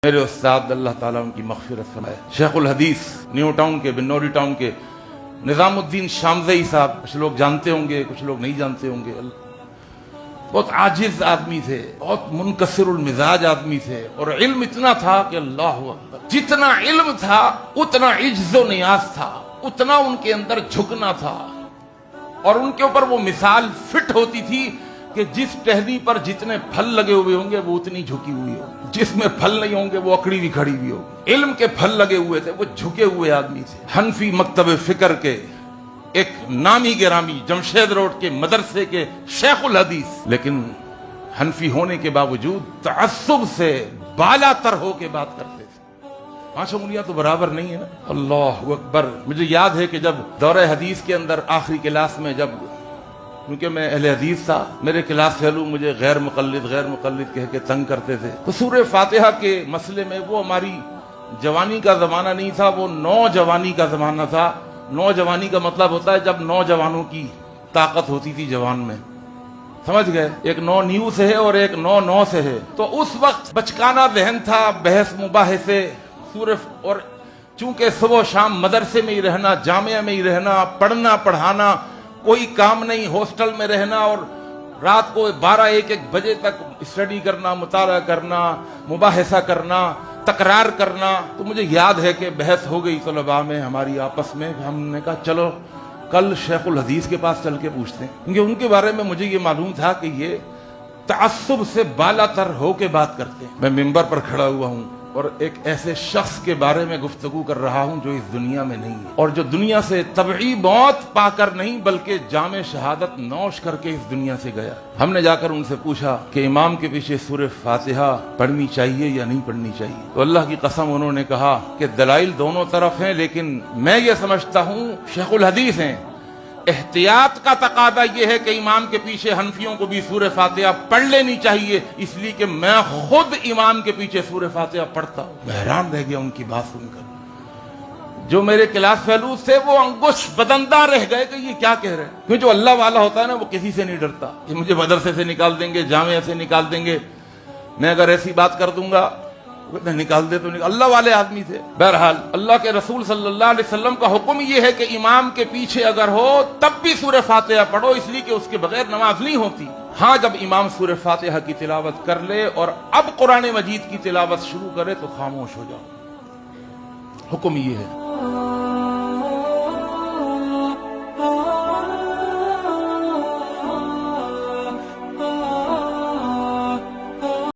میرے استاد اللہ تعالیٰ ان کی مغفرت فرمائے، شیخ الحدیث نیو ٹاؤن کے بنوری ٹاؤن کے نظام الدین شامزئی صاحب، کچھ لوگ جانتے ہوں گے کچھ لوگ نہیں جانتے ہوں گے. بہت عاجز آدمی تھے، بہت منکسر المزاج آدمی تھے، اور علم اتنا تھا کہ اللہ اکبر، جتنا علم تھا اتنا عجز و نیاز تھا، اتنا ان کے اندر جھکنا تھا، اور ان کے اوپر وہ مثال فٹ ہوتی تھی کہ جس ٹہنی پر جتنے پھل لگے ہوئے ہوں گے وہ اتنی جھکی ہوئی ہو، جس میں پھل نہیں ہوں گے وہ اکڑی بھی کھڑی بھی ہو. علم کے پھل لگے ہوئے تھے، وہ جھکے ہوئے آدمی تھے. حنفی مکتب فکر کے ایک نامی گرامی جمشید روڈ کے مدرسے کے شیخ الحدیث، لیکن حنفی ہونے کے باوجود تعصب سے بالا تر ہو کے بات کرتے تھے. 5 انگلیاں تو برابر نہیں ہے نا. اللہ اکبر. مجھے یاد ہے کہ جب دورہ حدیث کے اندر آخری کلاس میں، جب کیونکہ میں اہل حدیث تھا، میرے کلاس فیلو مجھے غیر مقلد کہہ کے تنگ کرتے تھے. تو سورہ فاتحہ کے مسئلے میں وہ ہماری جوانی کا زمانہ نہیں تھا، وہ نوجوانی کا زمانہ تھا. نوجوانی کا مطلب ہوتا ہے جب نوجوانوں کی طاقت ہوتی تھی جوان میں، سمجھ گئے؟ ایک نیو سے ہے اور ایک نو سے ہے. تو اس وقت بچکانہ ذہن تھا، بحث مباحثے صرف، اور چونکہ صبح و شام مدرسے میں ہی رہنا، جامعہ میں ہی رہنا، پڑھنا پڑھانا، کوئی کام نہیں، ہاسٹل میں رہنا، اور رات کو 12-1 بجے تک اسٹڈی کرنا، مطالعہ کرنا، مباحثہ کرنا، تکرار کرنا. تو مجھے یاد ہے کہ بحث ہو گئی طلباء میں ہماری آپس میں. ہم نے کہا چلو کل شیخ الحدیث کے پاس چل کے پوچھتے ہیں، کیونکہ ان کے بارے میں مجھے یہ معلوم تھا کہ یہ تعصب سے بالا تر ہو کے بات کرتے ہیں. میں ممبر پر کھڑا ہوا ہوں اور ایک ایسے شخص کے بارے میں گفتگو کر رہا ہوں جو اس دنیا میں نہیں ہے، اور جو دنیا سے طبعی موت پا کر نہیں بلکہ جام شہادت نوش کر کے اس دنیا سے گیا. ہم نے جا کر ان سے پوچھا کہ امام کے پیچھے سورہ فاتحہ پڑھنی چاہیے یا نہیں پڑھنی چاہیے. تو اللہ کی قسم انہوں نے کہا کہ دلائل دونوں طرف ہیں، لیکن میں یہ سمجھتا ہوں شیخ الحدیث ہیں، احتیاط کا تقاضا یہ ہے کہ امام کے پیچھے حنفیوں کو بھی سورہ فاتحہ پڑھ لینی چاہیے، اس لیے کہ میں خود امام کے پیچھے سورہ فاتحہ پڑھتا ہوں. میں حیران رہ گیا ان کی بات سن کر. جو میرے کلاس فیلوز تھے وہ انگوش بدندہ رہ گئے کہ یہ کیا کہہ رہے ہیں. کیونکہ جو اللہ والا ہوتا ہے نا وہ کسی سے نہیں ڈرتا کہ مجھے مدرسے سے نکال دیں گے، جامعہ سے نکال دیں گے، میں اگر ایسی بات کر دوں گا نکال دے تو اللہ والے آدمی تھے. بہرحال اللہ کے رسول صلی اللہ علیہ وسلم کا حکم یہ ہے کہ امام کے پیچھے اگر ہو تب بھی سورہ فاتحہ پڑھو، اس لیے کہ اس کے بغیر نماز نہیں ہوتی. ہاں جب امام سورہ فاتحہ کی تلاوت کر لے اور اب قرآن مجید کی تلاوت شروع کرے تو خاموش ہو جاؤ. حکم یہ ہے.